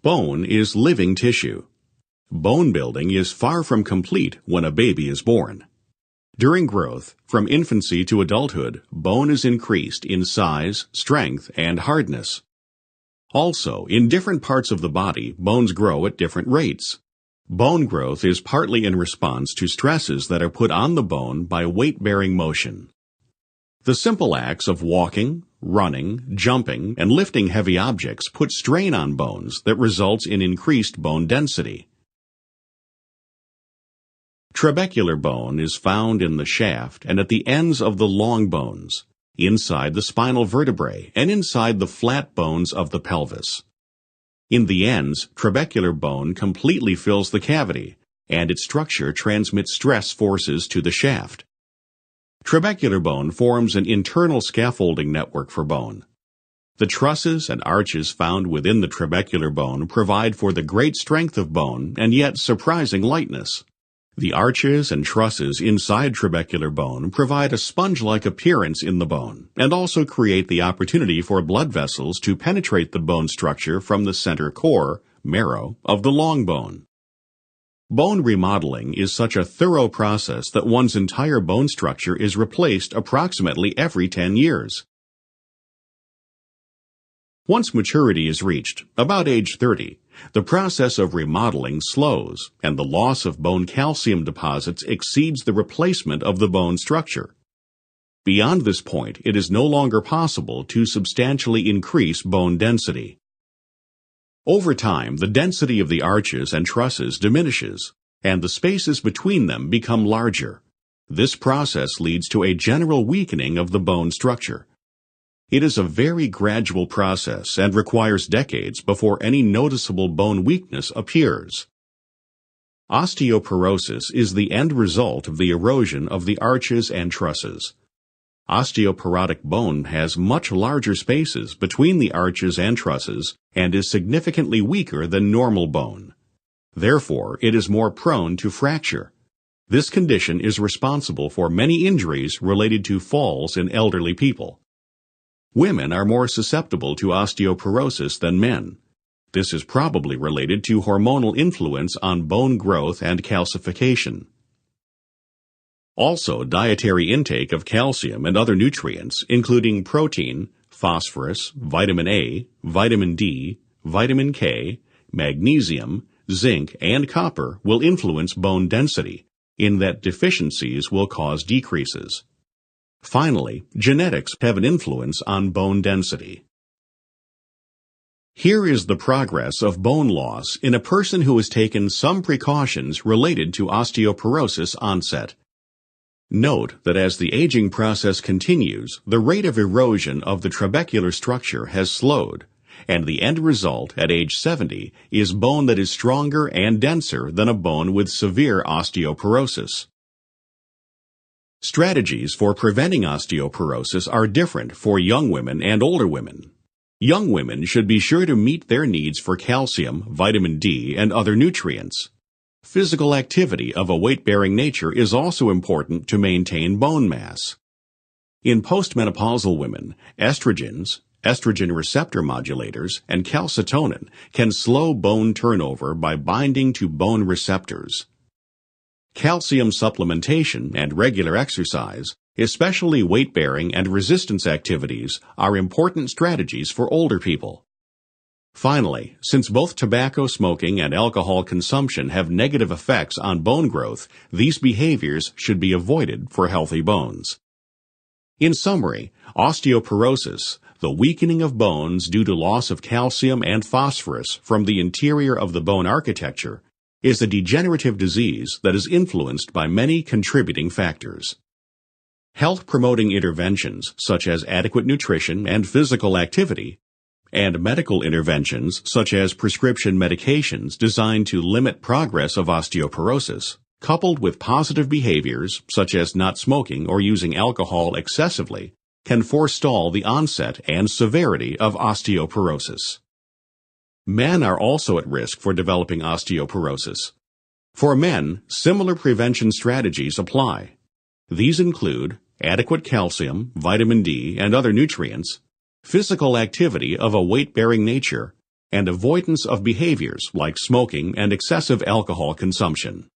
Bone is living tissue. Bone building is far from complete when a baby is born. During growth, from infancy to adulthood, bone is increased in size, strength, and hardness. Also, in different parts of the body, bones grow at different rates. Bone growth is partly in response to stresses that are put on the bone by weight-bearing motion. The simple acts of walking, running, jumping, and lifting heavy objects put strain on bones that results in increased bone density. Trabecular bone is found in the shaft and at the ends of the long bones, inside the spinal vertebrae, and inside the flat bones of the pelvis. In the ends, trabecular bone completely fills the cavity, and its structure transmits stress forces to the shaft. Trabecular bone forms an internal scaffolding network for bone. The trusses and arches found within the trabecular bone provide for the great strength of bone and yet surprising lightness. The arches and trusses inside trabecular bone provide a sponge-like appearance in the bone and also create the opportunity for blood vessels to penetrate the bone structure from the center core, marrow, of the long bone. Bone remodeling is such a thorough process that one's entire bone structure is replaced approximately every 10 years. Once maturity is reached, about age 30, the process of remodeling slows, and the loss of bone calcium deposits exceeds the replacement of the bone structure. Beyond this point, it is no longer possible to substantially increase bone density. Over time, the density of the arches and trusses diminishes, and the spaces between them become larger. This process leads to a general weakening of the bone structure. It is a very gradual process and requires decades before any noticeable bone weakness appears. Osteoporosis is the end result of the erosion of the arches and trusses. Osteoporotic bone has much larger spaces between the arches and trusses and is significantly weaker than normal bone. Therefore, it is more prone to fracture. This condition is responsible for many injuries related to falls in elderly people. Women are more susceptible to osteoporosis than men. This is probably related to hormonal influence on bone growth and calcification. Also, dietary intake of calcium and other nutrients, including protein, phosphorus, vitamin A, vitamin D, vitamin K, magnesium, zinc, and copper will influence bone density, in that deficiencies will cause decreases. Finally, genetics have an influence on bone density. Here is the progress of bone loss in a person who has taken some precautions related to osteoporosis onset. Note that as the aging process continues, the rate of erosion of the trabecular structure has slowed, and the end result at age 70 is bone that is stronger and denser than a bone with severe osteoporosis. Strategies for preventing osteoporosis are different for young women and older women. Young women should be sure to meet their needs for calcium, vitamin D, and other nutrients. Physical activity of a weight-bearing nature is also important to maintain bone mass. In postmenopausal women, estrogens, estrogen receptor modulators, and calcitonin can slow bone turnover by binding to bone receptors. Calcium supplementation and regular exercise, especially weight-bearing and resistance activities, are important strategies for older people. Finally, since both tobacco smoking and alcohol consumption have negative effects on bone growth, these behaviors should be avoided for healthy bones. In summary, osteoporosis, the weakening of bones due to loss of calcium and phosphorus from the interior of the bone architecture, is a degenerative disease that is influenced by many contributing factors. Health-promoting interventions such as adequate nutrition and physical activity, and medical interventions such as prescription medications designed to limit progress of osteoporosis, coupled with positive behaviors such as not smoking or using alcohol excessively, can forestall the onset and severity of osteoporosis. Men are also at risk for developing osteoporosis. For men, similar prevention strategies apply. These include adequate calcium, vitamin D, and other nutrients, physical activity of a weight-bearing nature, and avoidance of behaviors like smoking and excessive alcohol consumption.